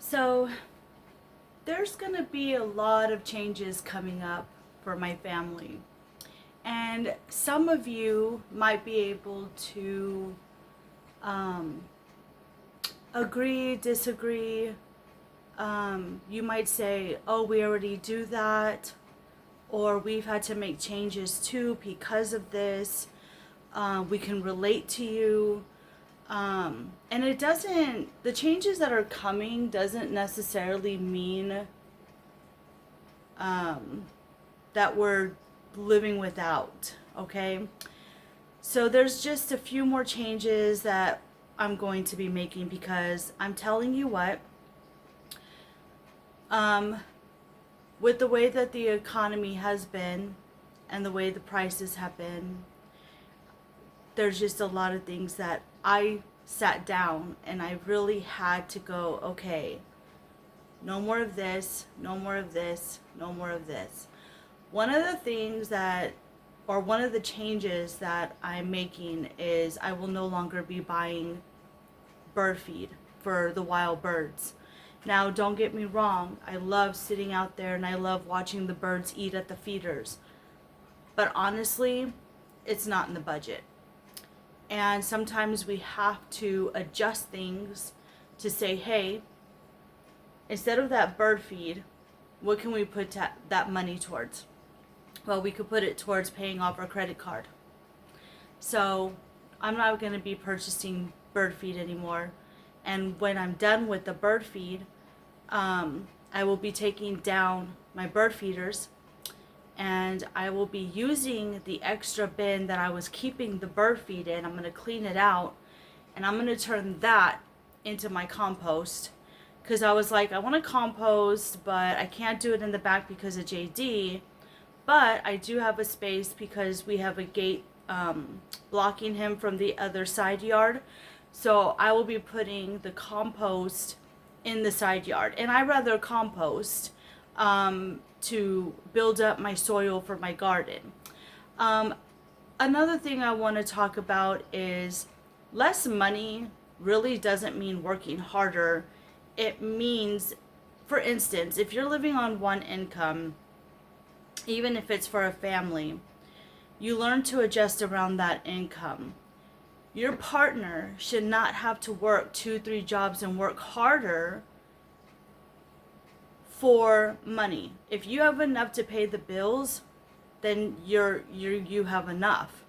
So, there's going to be a lot of changes coming up for my family. And some of you might be able to um, agree, disagree. You might say, oh, we already do that, or we've had to make changes too because of this. We can relate to you. And it doesn't, the changes that are coming doesn't necessarily mean um, that we're living without, okay? So there's just a few more changes that I'm going to be making because I'm telling you what, um, with the way that the economy has been and the way the prices have been, there's just a lot of things that I sat down and I really had to go, okay, no more of this, no more of this, no more of this. One of the things that, or one of the changes that I'm making is I will no longer be buying bird feed for the wild birds. Now, don't get me wrong, I love sitting out there and I love watching the birds eat at the feeders. But honestly, it's not in the budget. And sometimes we have to adjust things to say, hey, instead of that bird feed, what can we put that money towards? Well, we could put it towards paying off our credit card. So I'm not going to be purchasing bird feed anymore. And when I'm done with the bird feed, I will be taking down my bird feeders and I will be using the extra bin that I was keeping the bird feed in. I'm going to clean it out and I'm going to turn that into my compost because I was like, I want to compost, but I can't do it in the back because of JD. But I do have a space because we have a gate blocking him from the other side yard. So I will be putting the compost in the side yard. And I rather compost to build up my soil for my garden. Another thing I want to talk about is less money really doesn't mean working harder. It means, for instance, if you're living on one income, even if it's for a family, you learn to adjust around that income. Your partner should not have to work 2, 3 jobs and work harder for money. If you have enough to pay the bills, then you have enough.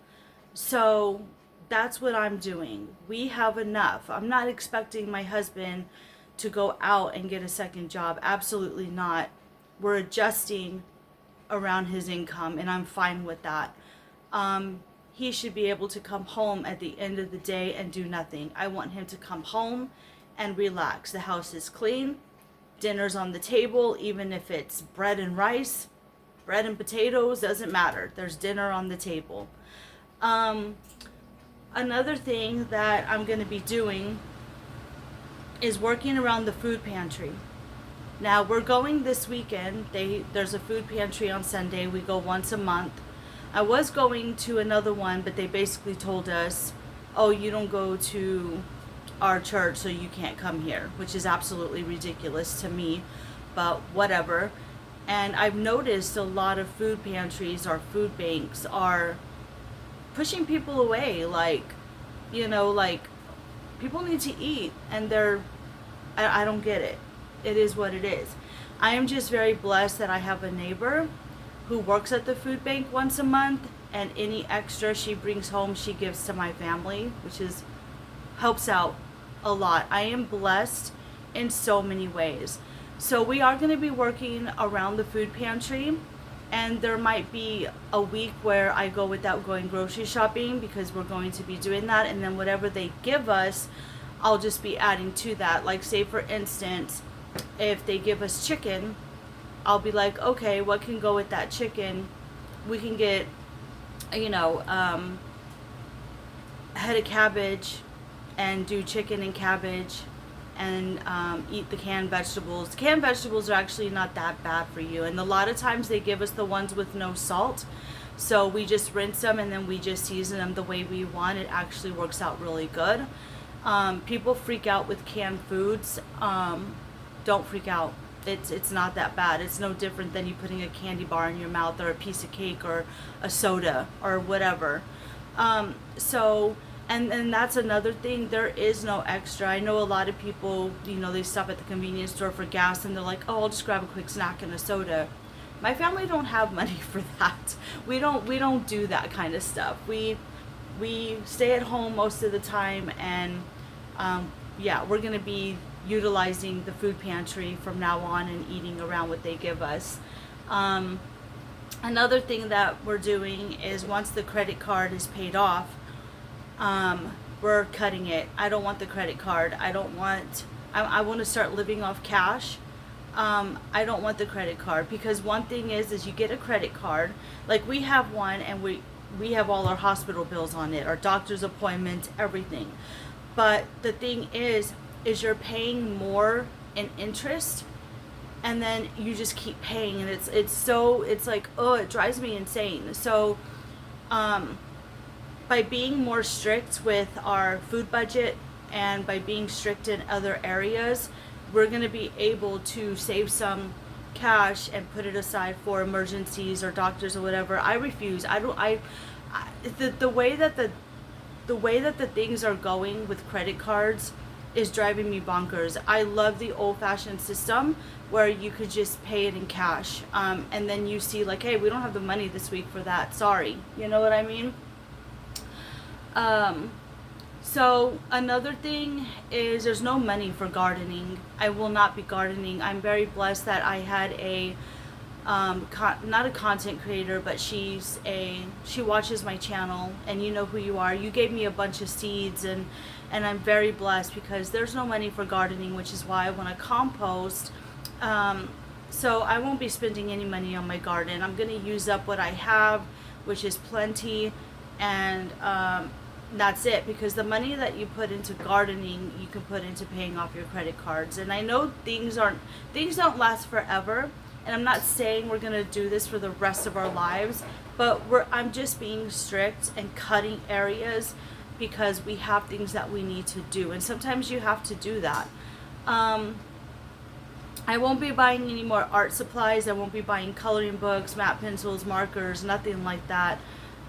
So that's what I'm doing. We have enough. I'm not expecting my husband to go out and get a second job. Absolutely not. We're adjusting around his income and I'm fine with that. He should be able to come home at the end of the day and do nothing. I want him to come home and relax. The house is clean, dinner's on the table, even if it's bread and rice, bread and potatoes, doesn't matter. There's dinner on the table. Another thing that I'm going to be doing is working around the food pantry. Now we're going this weekend. There's a food pantry on Sunday. We go once a month. I was going to another one, but they basically told us, oh, you don't go to our church, so you can't come here, which is absolutely ridiculous to me, but whatever. And I've noticed a lot of food pantries or food banks are pushing people away. Like people need to eat, and I don't get it. It is what it is. I am just very blessed that I have a neighbor who works at the food bank once a month, and any extra she brings home she gives to my family, which helps out a lot. I am blessed in so many ways. So we are going to be working around the food pantry, and there might be a week where I go without going grocery shopping because we're going to be doing that, and then whatever they give us, I'll just be adding to that. Like, say for instance, if they give us chicken, I'll be like, okay, what can go with that chicken? We can get, a head of cabbage and do chicken and cabbage and eat the canned vegetables. Canned vegetables are actually not that bad for you. And a lot of times they give us the ones with no salt. So we just rinse them and then we just season them the way we want. It actually works out really good. People freak out with canned foods. don't freak out. It's not that bad. It's no different than you putting a candy bar in your mouth or a piece of cake or a soda or whatever. So, and that's another thing. There is no extra. I know a lot of people, they stop at the convenience store for gas and they're like, oh, I'll just grab a quick snack and a soda. My family don't have money for that. We don't do that kind of stuff. We stay at home most of the time, and yeah, we're gonna be utilizing the food pantry from now on and eating around what they give us. Another thing that we're doing is once the credit card is paid off, we're cutting it. I don't want the credit card. I want to start living off cash. I don't want the credit card, because one thing is you get a credit card, like we have one, and we have all our hospital bills on it, our doctor's appointments, everything. But the thing is you're paying more in interest, and then you just keep paying, and it's like, oh, it drives me insane. So by being more strict with our food budget and by being strict in other areas, we're going to be able to save some cash and put it aside for emergencies or doctors or whatever. I refuse. The way that the things are going with credit cards is driving me bonkers. I love the old-fashioned system where you could just pay it in cash, and then you see like, hey, we don't have the money this week for that. Sorry, you know what I mean? So another thing is there's no money for gardening. I will not be gardening. I'm very blessed that I had a not a content creator, but she watches my channel, and you know who you are. You gave me a bunch of seeds, and I'm very blessed because there's no money for gardening, which is why I want to compost. So I won't be spending any money on my garden. I'm going to use up what I have, which is plenty, and that's it, because the money that you put into gardening you can put into paying off your credit cards. And I know things don't last forever, and I'm not saying we're going to do this for the rest of our lives, but I'm just being strict and cutting areas because we have things that we need to do, and sometimes you have to do that. I won't be buying any more art supplies. I won't be buying coloring books, matte pencils, markers, nothing like that.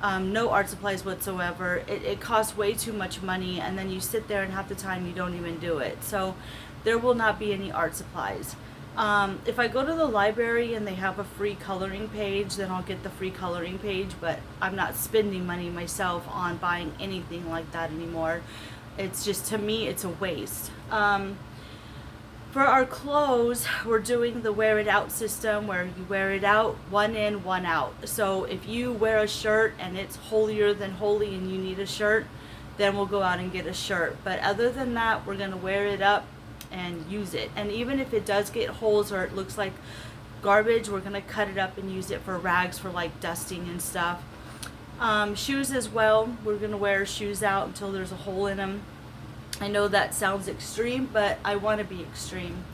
No art supplies whatsoever. It costs way too much money, and then you sit there and half the time you don't even do it. So there will not be any art supplies. If I go to the library and they have a free coloring page, then I'll get the free coloring page, but I'm not spending money myself on buying anything like that anymore. It's just, to me, it's a waste. For our clothes, we're doing the wear it out system, where you wear it out, one in, one out. So if you wear a shirt and it's holier than holy and you need a shirt, then we'll go out and get a shirt. But other than that, we're going to wear it up and use it. And even if it does get holes or it looks like garbage, we're going to cut it up and use it for rags for like dusting and stuff. Shoes as well. We're going to wear shoes out until there's a hole in them. I know that sounds extreme, but I want to be extreme.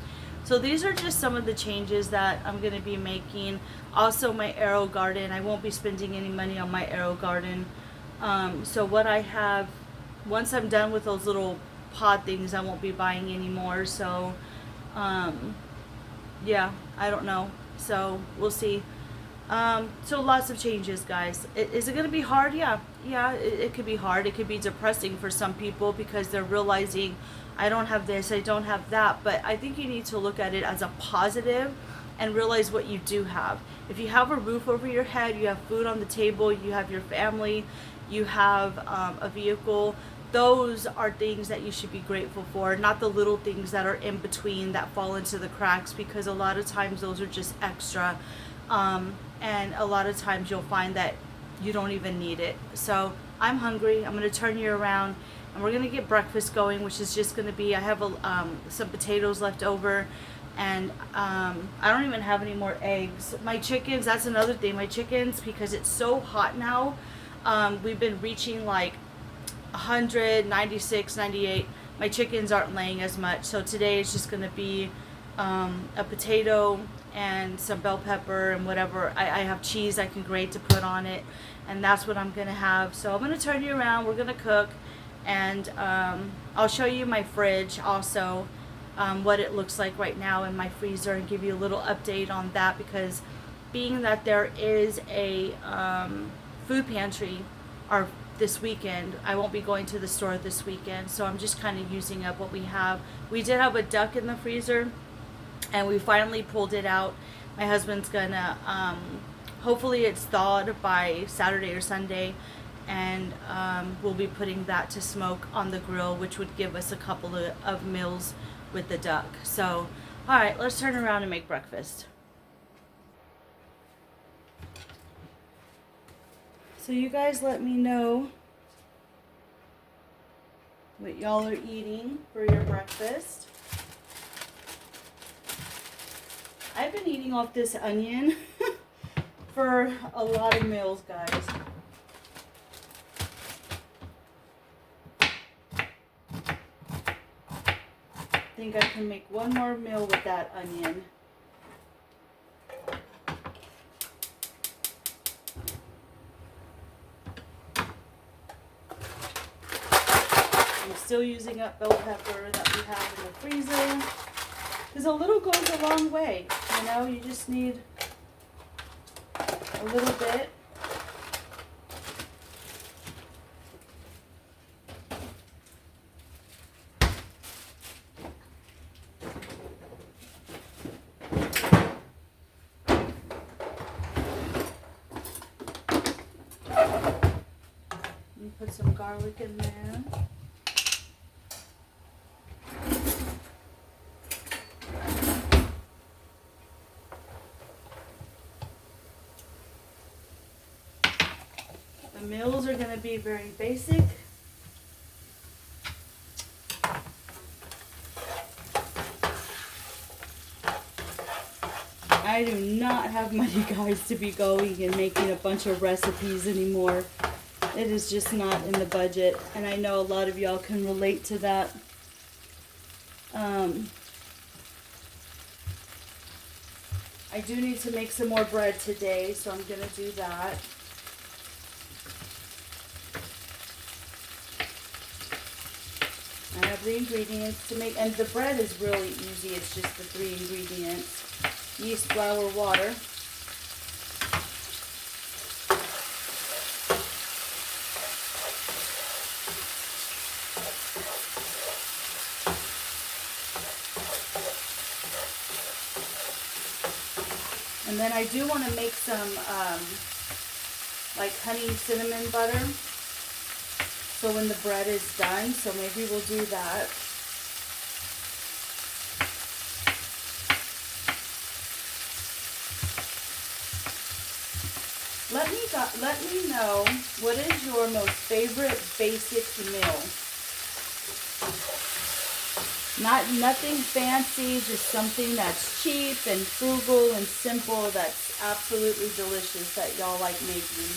So these are just some of the changes that I'm going to be making. Also, my AeroGarden, I won't be spending any money on my AeroGarden. So what I have, once I'm done with those little pod things, I won't be buying anymore. So yeah, I don't know. So we'll see. So lots of changes, guys. Is it going to be hard? Yeah, it could be hard. It could be depressing for some people because they're realizing, I don't have this, I don't have that. But I think you need to look at it as a positive and realize what you do have. If you have a roof over your head, you have food on the table, you have your family, you have a vehicle, those are things that you should be grateful for, not the little things that are in between that fall into the cracks, because a lot of times those are just extra. And a lot of times you'll find that you don't even need it. So I'm hungry. I'm going to turn you around, and we're going to get breakfast going, which is just going to be, I have some potatoes left over, and I don't even have any more eggs. My chickens, that's another thing. My chickens, because it's so hot now, we've been reaching like 100, 96, 98. My chickens aren't laying as much. So today it's just going to be a potato and some bell pepper and whatever. I have cheese I can grate to put on it, and that's what I'm gonna have. So I'm gonna turn you around, we're gonna cook, and I'll show you my fridge also. what it looks like right now in my freezer and give you a little update on that, because being that there is a food pantry or this weekend, I won't be going to the store this weekend, so I'm just kind of using up what we have. We did have a duck in the freezer, and we finally pulled it out. My husband's gonna hopefully it's thawed by Saturday or Sunday, and we'll be putting that to smoke on the grill, which would give us a couple of meals with the duck. So all right, let's turn around and make breakfast. So you guys let me know what y'all are eating for your breakfast. I've been eating off this onion for a lot of meals, guys. I think I can make one more meal with that onion. I'm still using up bell pepper that we have in the freezer, because a little goes a long way. You know, you just need a little bit. And put some garlic in there. The meals are going to be very basic. I do not have money, guys, to be going and making a bunch of recipes anymore. It is just not in the budget, and I know a lot of y'all can relate to that. I do need to make some more bread today, so I'm going to do that. I have the ingredients to make, and the bread is really easy. It's just the 3 ingredients: yeast, flour, water. And then I do want to make some like honey cinnamon butter, so when the bread is done, so maybe we'll do that. Let me know, what is your most favorite basic meal? Nothing fancy, just something that's cheap and frugal and simple, that's absolutely delicious, that y'all like making.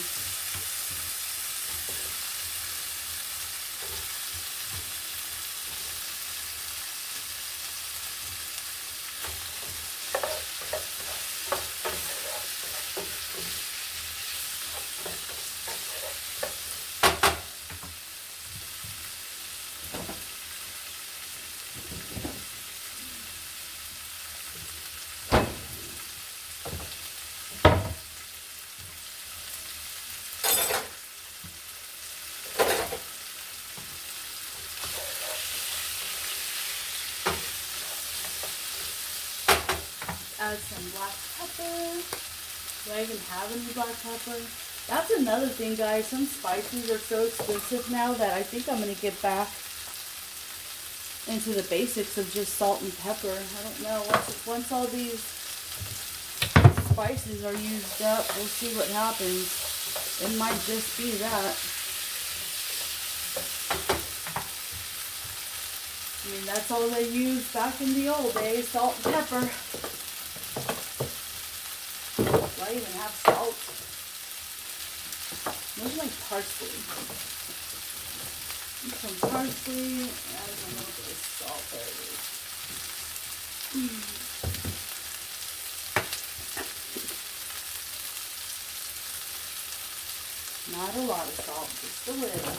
Add some black pepper. Do I even have any black pepper? That's another thing, guys. Some spices are so expensive now that I think I'm going to get back into the basics of just salt and pepper. I don't know. Once all these spices are used up, we'll see what happens. It might just be that. I mean, that's all they used back in the old days, salt and pepper. Do I even have salt? Where's my parsley? Some parsley and a little bit of salt. There it is. Not a lot of salt, just a little.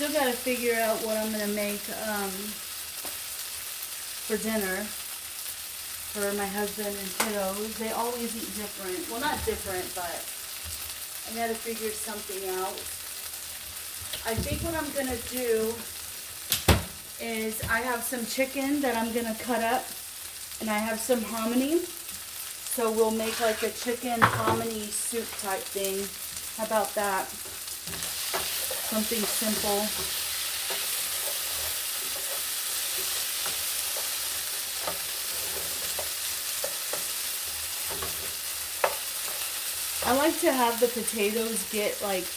still got to figure out what I'm going to make for dinner for my husband and kiddos. They always eat different. Well, not different, but I got to figure something out. I think what I'm going to do is I have some chicken that I'm going to cut up, and I have some hominy. So we'll make like a chicken hominy soup type thing. How about that? Something simple. I like to have the potatoes get like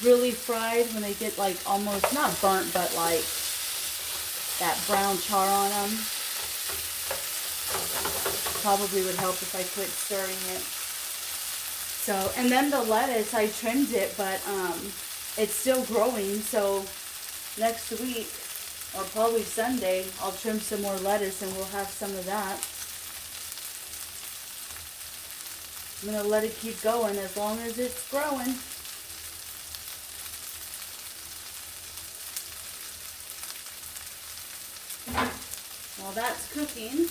really fried when they get like almost not burnt, but like that brown char on them. Probably would help if I quit stirring it. So, and then the lettuce, I trimmed it, but it's still growing. So next week, or probably Sunday, I'll trim some more lettuce and we'll have some of that. I'm going to let it keep going as long as it's growing. While that's cooking,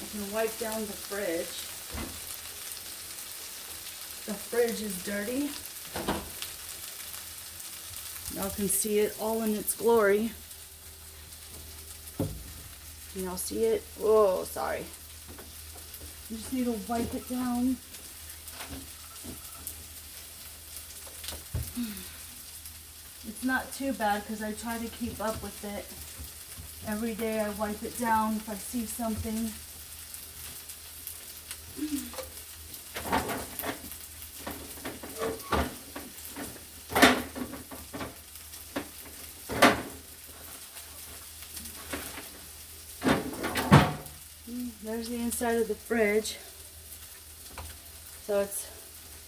I can wipe down the fridge. The fridge is dirty. Y'all can see it all in its glory. Can y'all see it? Oh, sorry. I just need to wipe it down. It's not too bad because I try to keep up with it. Every day I wipe it down if I see something. There's the inside of the fridge. So it's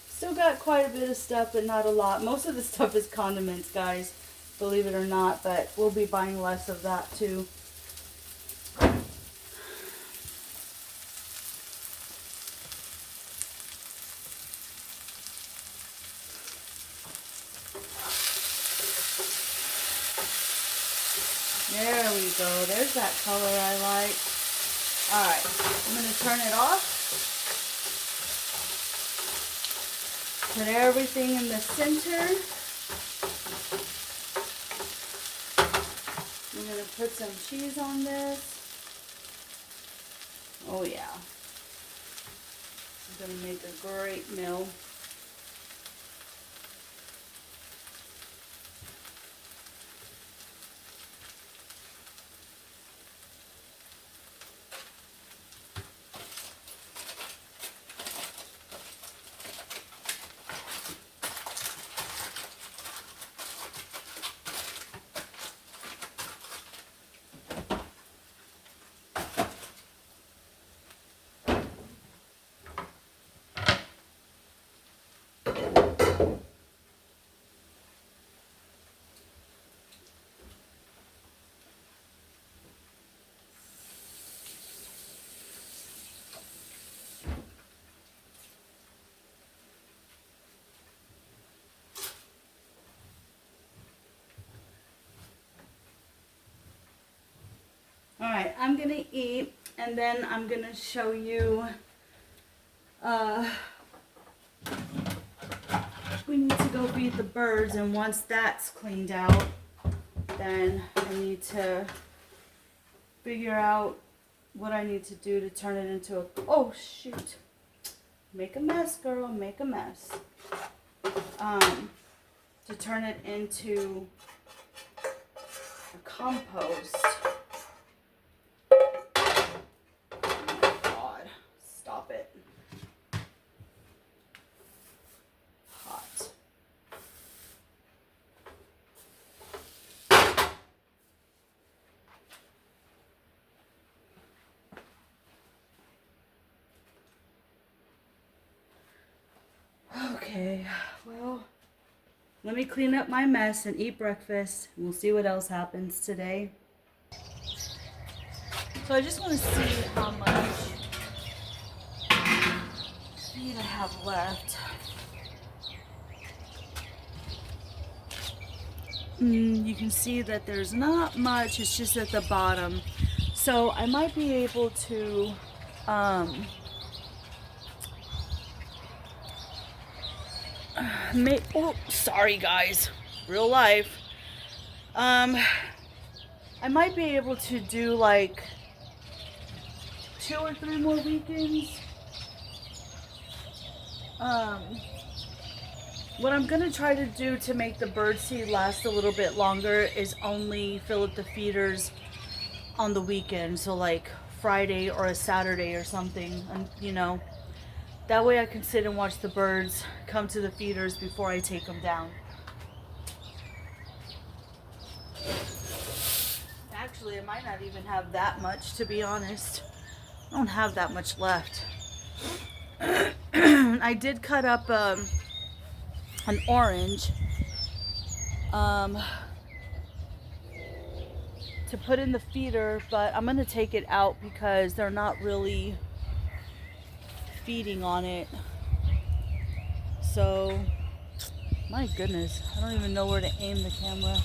still got quite a bit of stuff, but not a lot. Most of the stuff is condiments, guys, believe it or not, but we'll be buying less of that too. There we go. There's that color I like. Alright, I'm going to turn it off. Put everything in the center. I'm going to put some cheese on this. Oh yeah. It's going to make a great meal. Alright, I'm going to eat, and then I'm going to show you, we need to go feed the birds, and once that's cleaned out, then I need to figure out what I need to do to turn it into a, oh shoot, make a mess, girl, make a mess, to turn it into a compost. Stop it. Hot. Okay, well, let me clean up my mess and eat breakfast. We'll see what else happens today. So I just want to see how much feed I have left. you can see that there's not much, it's just at the bottom. So I might be able to oh, sorry guys, real life. I might be able to do like 2 or 3 more weekends. What I'm gonna try to do to make the birdseed last a little bit longer is only fill up the feeders on the weekend, so like Friday or a Saturday or something, and you know, that way I can sit and watch the birds come to the feeders before I take them down. Actually, I might not even have that much, to be honest. I don't have that much left. I did cut up an orange to put in the feeder, but I'm gonna take it out because they're not really feeding on it. So, my goodness, I don't even know where to aim the camera.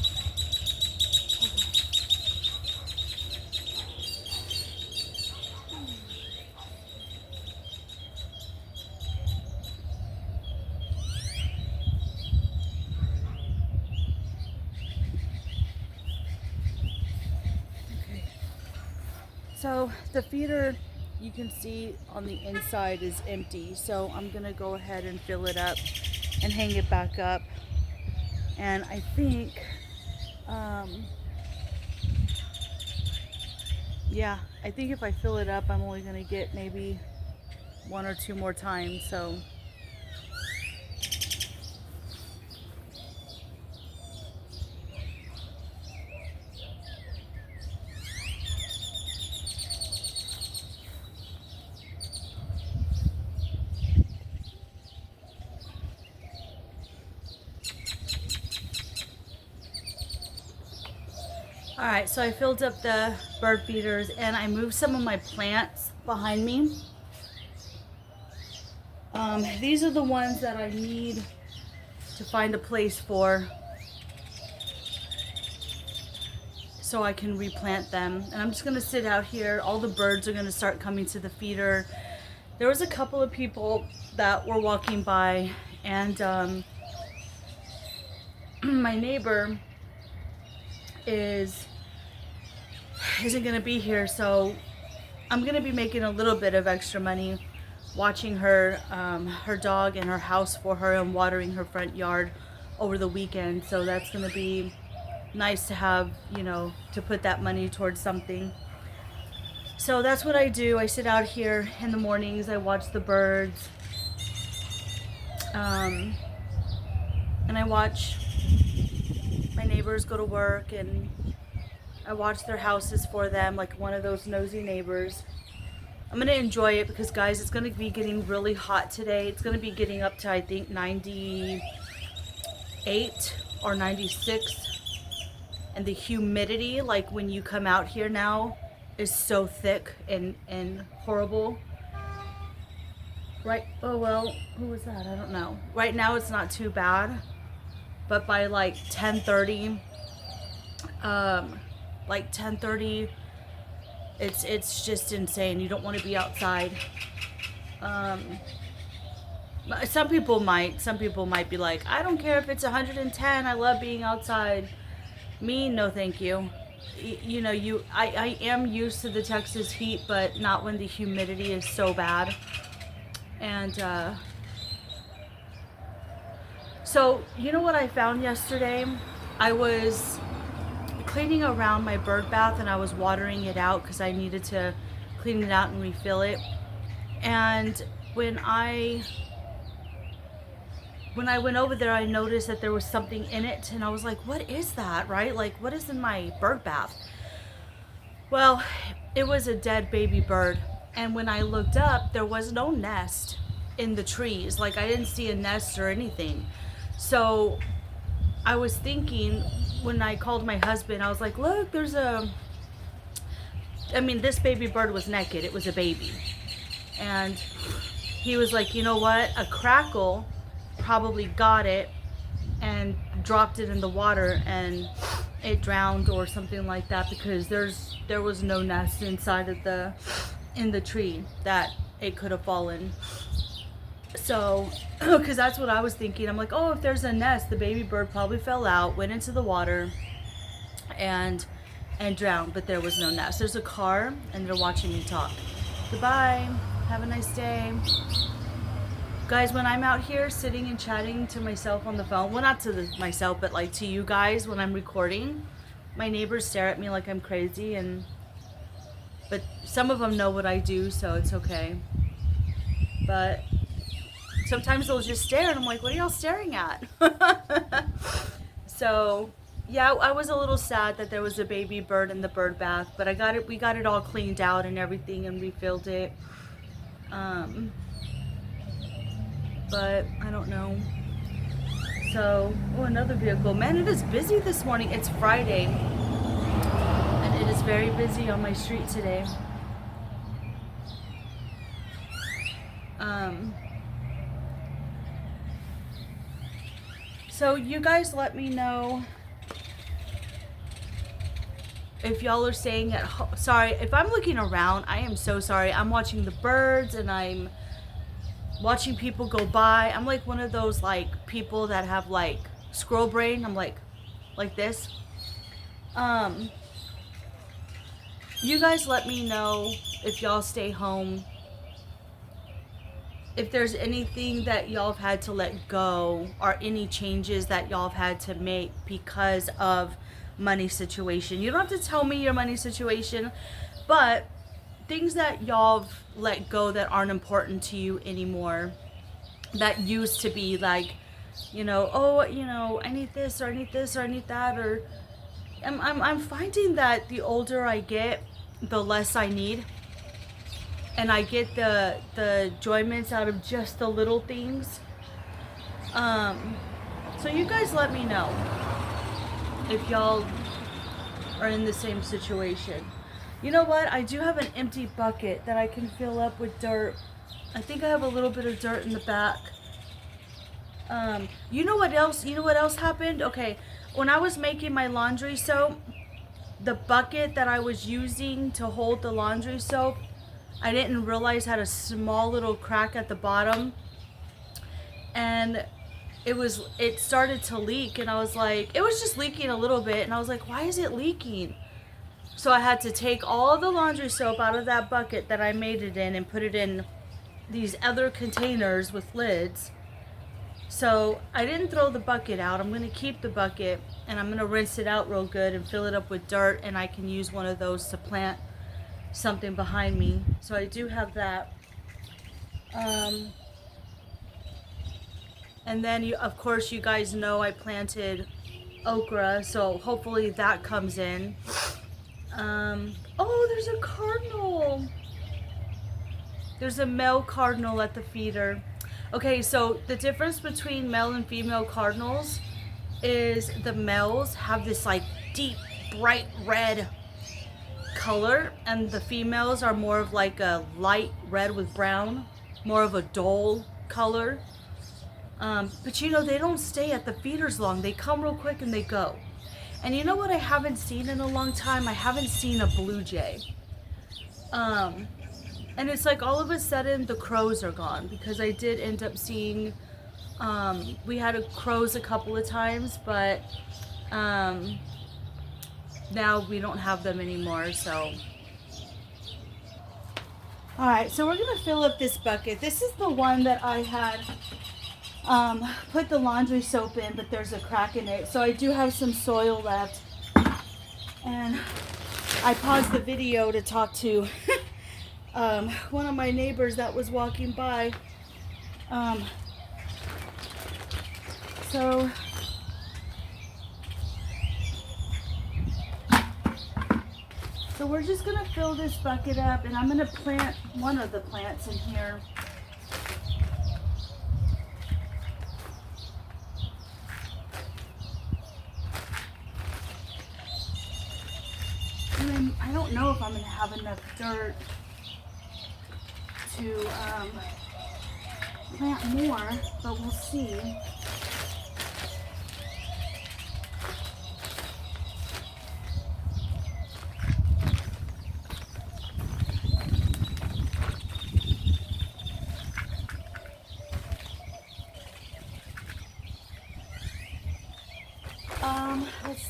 So the feeder, you can see on the inside, is empty. So I'm gonna go ahead and fill it up and hang it back up. And I think, yeah, I think if I fill it up, I'm only gonna get maybe 1 or 2 more times. So alright, so I filled up the bird feeders and I moved some of my plants behind me. These are the ones that I need to find a place for so I can replant them. And I'm just going to sit out here. All the birds are going to start coming to the feeder. There was a couple of people that were walking by, and my neighbor isn't gonna be here, so I'm gonna be making a little bit of extra money watching her her dog and her house for her and watering her front yard over the weekend. So that's gonna be nice to have, you know, to put that money towards something. So that's what I do. I sit out here in the mornings, I watch the birds, and I watch my neighbors go to work, and I watch their houses for them, like one of those nosy neighbors. I'm gonna enjoy it because, guys, it's gonna be getting really hot today. It's gonna be getting up to, I think, 98 or 96, and the humidity, like when you come out here now, is so thick and horrible. Right, oh well, who was that? I don't know. Right now it's not too bad, but by like 10:30, it's just insane. You don't want to be outside. Some people might be like, I don't care if it's 110, I love being outside. Me, no thank you. You know, I am used to the Texas heat, but not when the humidity is so bad. And so, you know what I found yesterday? I was cleaning around my bird bath and I was watering it out because I needed to clean it out and refill it. And when I went over there, I noticed that there was something in it, and I was like, what is that, right? Like, what is in my bird bath? Well, it was a dead baby bird. And when I looked up, there was no nest in the trees. Like, I didn't see a nest or anything. So I was thinking, when I called my husband, I was like, look, this baby bird was naked. It was a baby. And he was like, you know what? A crackle probably got it and dropped it in the water and it drowned or something like that, because there was no nest inside of in the tree that it could have fallen. So, because that's what I was thinking. I'm like, oh, if there's a nest, the baby bird probably fell out, went into the water, and drowned. But there was no nest. There's a car, and they're watching me talk. Goodbye. Have a nice day. Guys, when I'm out here sitting and chatting to myself on the phone, well, not to myself, but like to you guys when I'm recording, my neighbors stare at me like I'm crazy, but some of them know what I do, so it's okay. But sometimes they'll just stare, and I'm like, what are y'all staring at? So, yeah, I was a little sad that there was a baby bird in the bird bath, but we got it all cleaned out and everything and refilled it. But I don't know. So, oh, another vehicle. Man, it is busy this morning. It's Friday, and it is very busy on my street today. So you guys let me know if y'all are staying at home. Sorry, if I'm looking around, I am so sorry. I'm watching the birds and I'm watching people go by. I'm like one of those like people that have like squirrel brain. I'm like this. You guys let me know if y'all stay home, if there's anything that y'all have had to let go, or any changes that y'all have had to make because of money situation. You don't have to tell me your money situation, but things that y'all have let go that aren't important to you anymore, that used to be like, oh, I need this or I need this or I need that, or I'm finding that the older I get, the less I need. And I get the enjoyments out of just the little things. So you guys let me know if y'all are in the same situation. You know what? I do have an empty bucket that I can fill up with dirt. I think I have a little bit of dirt in the back. You know what else? You know what else happened? Okay, when I was making my laundry soap, the bucket that I was using to hold the laundry soap, I didn't realize had a small little crack at the bottom, and it started to leak, and I was like, it was just leaking a little bit, and I was like, why is it leaking? So I had to take all the laundry soap out of that bucket that I made it in and put it in these other containers with lids. So I didn't throw the bucket out. I'm going to keep the bucket, and I'm going to rinse it out real good and fill it up with dirt, and I can use one of those to plant something behind me. So I do have that. And then of course you guys know I planted okra, so hopefully that comes in. Oh, there's a cardinal. There's a male cardinal at the feeder. Okay, so the difference between male and female cardinals is the males have this like deep bright red color, and the females are more of like a light red with brown, more of a dull color. But they don't stay at the feeders long. They come real quick and they go. And you know what I haven't seen in a long time? I haven't seen a blue jay. And it's like all of a sudden the crows are gone, because I did end up seeing, we had crows a couple of times, but now we don't have them anymore. So alright, so we're gonna fill up this bucket. This is the one that I had put the laundry soap in, but there's a crack in it, so I do have some soil left. And I paused the video to talk to one of my neighbors that was walking by. So we're just gonna fill this bucket up, and I'm gonna plant one of the plants in here. And then I don't know if I'm gonna have enough dirt to plant more, but we'll see.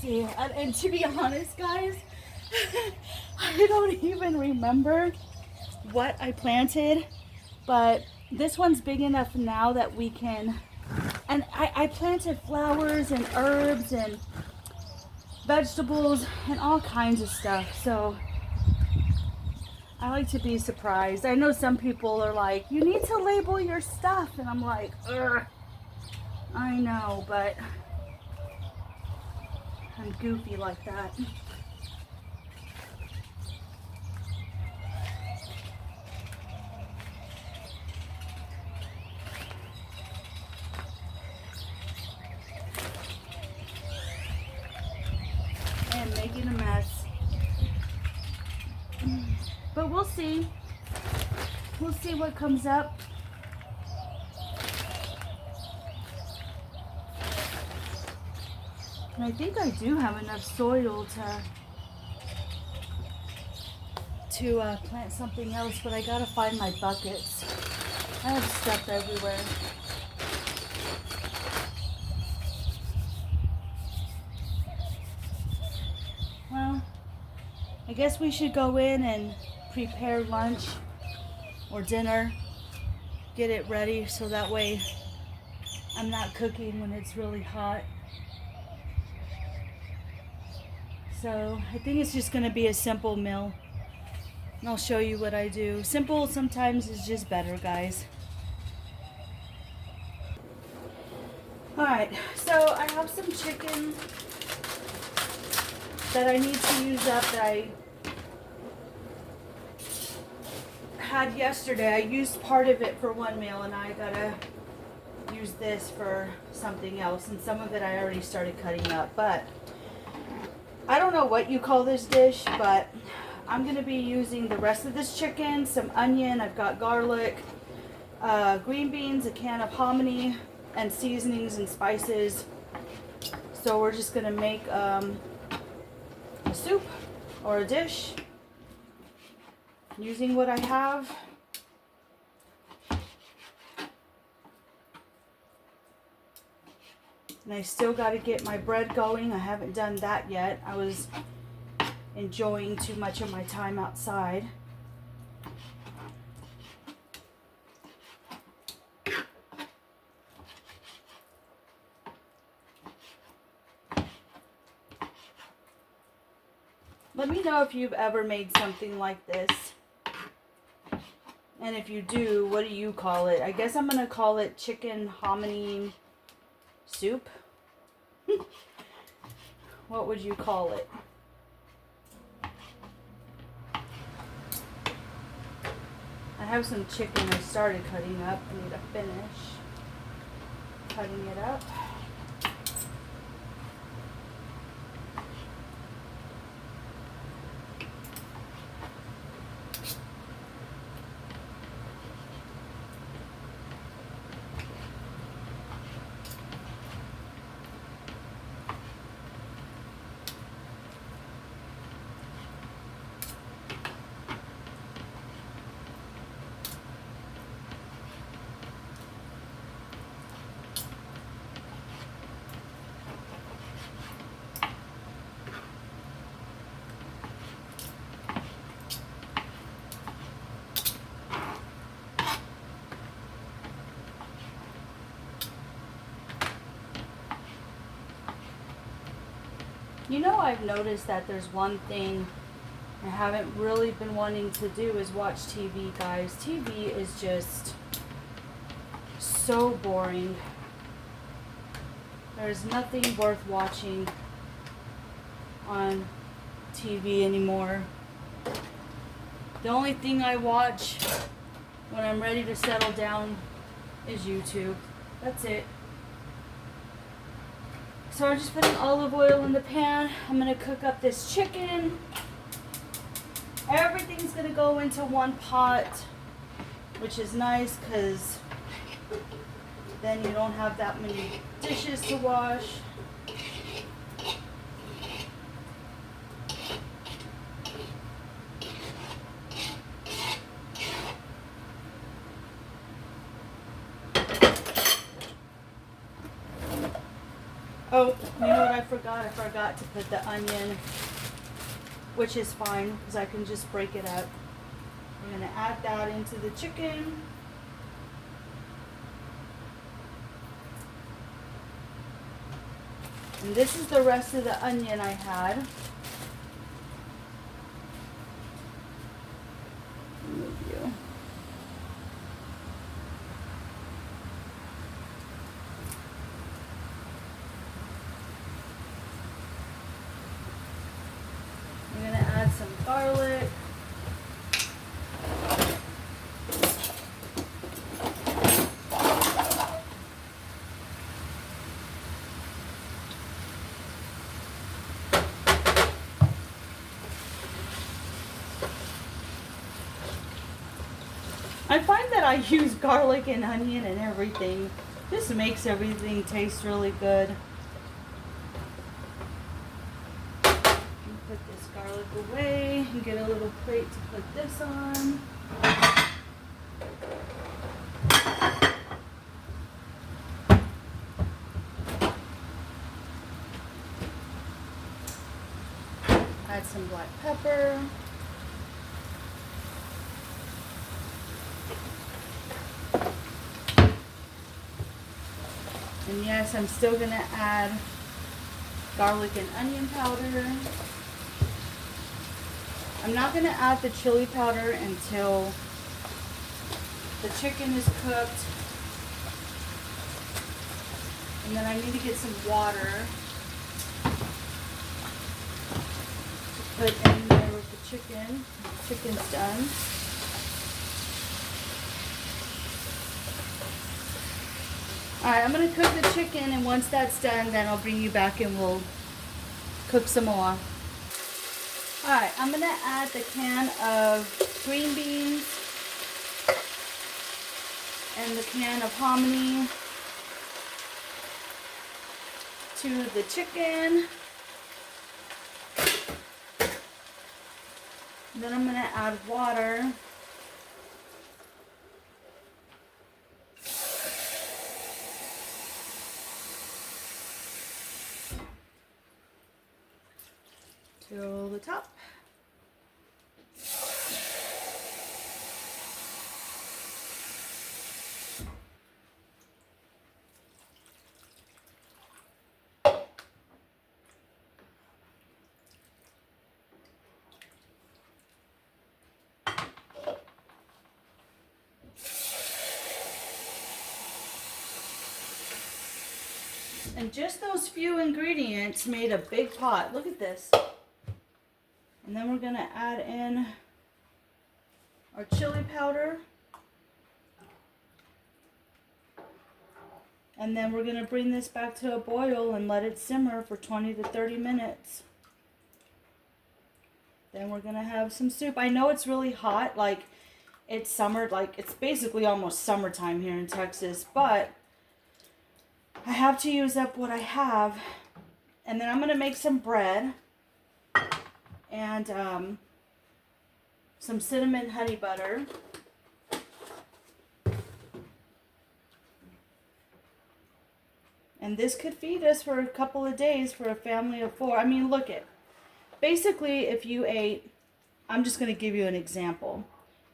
see. And to be honest, guys, I don't even remember what I planted, but this one's big enough now that we can, and I planted flowers and herbs and vegetables and all kinds of stuff. So I like to be surprised. I know some people are like, you need to label your stuff. And I'm like, ugh, I know, but I'm goofy like that. And making a mess. But we'll see. We'll see what comes up. And I think I do have enough soil to plant something else, but I gotta find my buckets. I have stuff everywhere. Well, I guess we should go in and prepare lunch or dinner, get it ready so that way I'm not cooking when it's really hot. So I think it's just gonna be a simple meal, and I'll show you what I do. Simple sometimes is just better, guys. Alright, so I have some chicken that I need to use up that I had yesterday. I used part of it for one meal and I gotta use this for something else, and some of it I already started cutting up, but I don't know what you call this dish, but I'm gonna be using the rest of this chicken, some onion, I've got garlic, green beans, a can of hominy, and seasonings and spices. So we're just gonna make a soup or a dish using what I have. And I still got to get my bread going. I haven't done that yet. I was enjoying too much of my time outside. Let me know if you've ever made something like this. And if you do, what do you call it? I guess I'm going to call it chicken hominy soup. What would you call it? I have some chicken I started cutting up. I need to finish cutting it up. You know, I've noticed that there's one thing I haven't really been wanting to do is watch TV, guys. TV is just so boring. There's nothing worth watching on TV anymore. The only thing I watch when I'm ready to settle down is YouTube. That's it. So I'm just putting olive oil in the pan. I'm going to cook up this chicken. Everything's going to go into one pot, which is nice because then you don't have that many dishes to wash. Oh, you know what I I forgot to put the onion, which is fine because I can just break it up. I'm going to add that into the chicken. And this is the rest of the onion I had. Move you. I'm going to add some garlic. I find that I use garlic and onion and everything. This makes everything taste really good. Put this garlic away and get a little plate to put this on. Add some black pepper. And yes, I'm still going to add garlic and onion powder. I'm not going to add the chili powder until the chicken is cooked. And then I need to get some water to put in there with the chicken. The chicken's done. Alright, I'm going to cook the chicken, and once that's done, then I'll bring you back and we'll cook some more. Alright, I'm going to add the can of green beans and the can of hominy to the chicken. Then I'm going to add water. To the top. And just those few ingredients made a big pot. Look at this. And then we're going to add in our chili powder. And then we're going to bring this back to a boil and let it simmer for 20 to 30 minutes. Then we're going to have some soup. I know it's really hot, like it's summer, like it's basically almost summertime here in Texas, but I have to use up what I have. And then I'm going to make some bread and some cinnamon honey butter. And this could feed us for a couple of days for a family of 4. I mean, look it. Basically, if you ate, I'm just going to give you an example.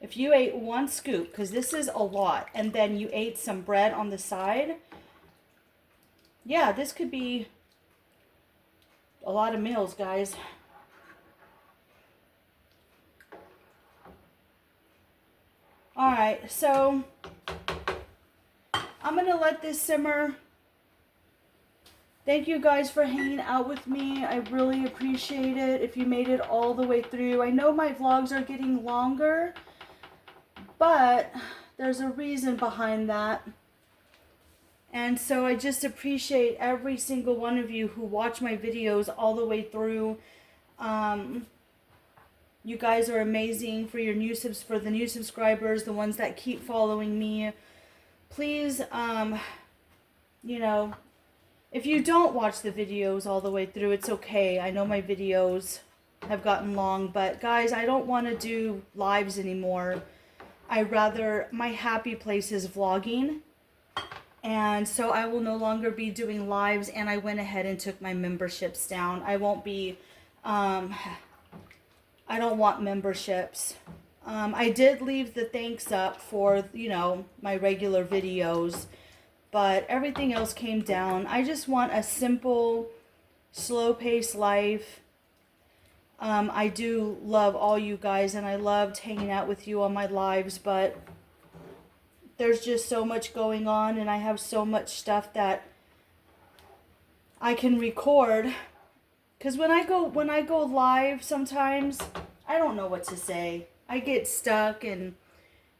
If you ate 1 scoop, because this is a lot, and then you ate some bread on the side, yeah, this could be a lot of meals, guys. Alright, so I'm going to let this simmer. Thank you guys for hanging out with me. I really appreciate it if you made it all the way through. I know my vlogs are getting longer, but there's a reason behind that. And so I just appreciate every single one of you who watch my videos all the way through. You guys are amazing for your for the new subscribers, the ones that keep following me. Please, you know, if you don't watch the videos all the way through, it's okay. I know my videos have gotten long, but guys, I don't want to do lives anymore. My happy place is vlogging. And so I will no longer be doing lives, and I went ahead and took my memberships down. I won't be, I don't want memberships. I did leave the thanks up for, my regular videos, but everything else came down. I just want a simple, slow-paced life. I do love all you guys, and I loved hanging out with you on my lives, but there's just so much going on, and I have so much stuff that I can record. Because when I go live, sometimes I don't know what to say. I get stuck, and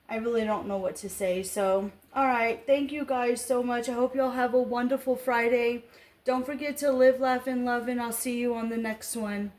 I really don't know what to say. So, all right, thank you guys so much. I hope y'all have a wonderful Friday. Don't forget to live, laugh, and love, and I'll see you on the next one.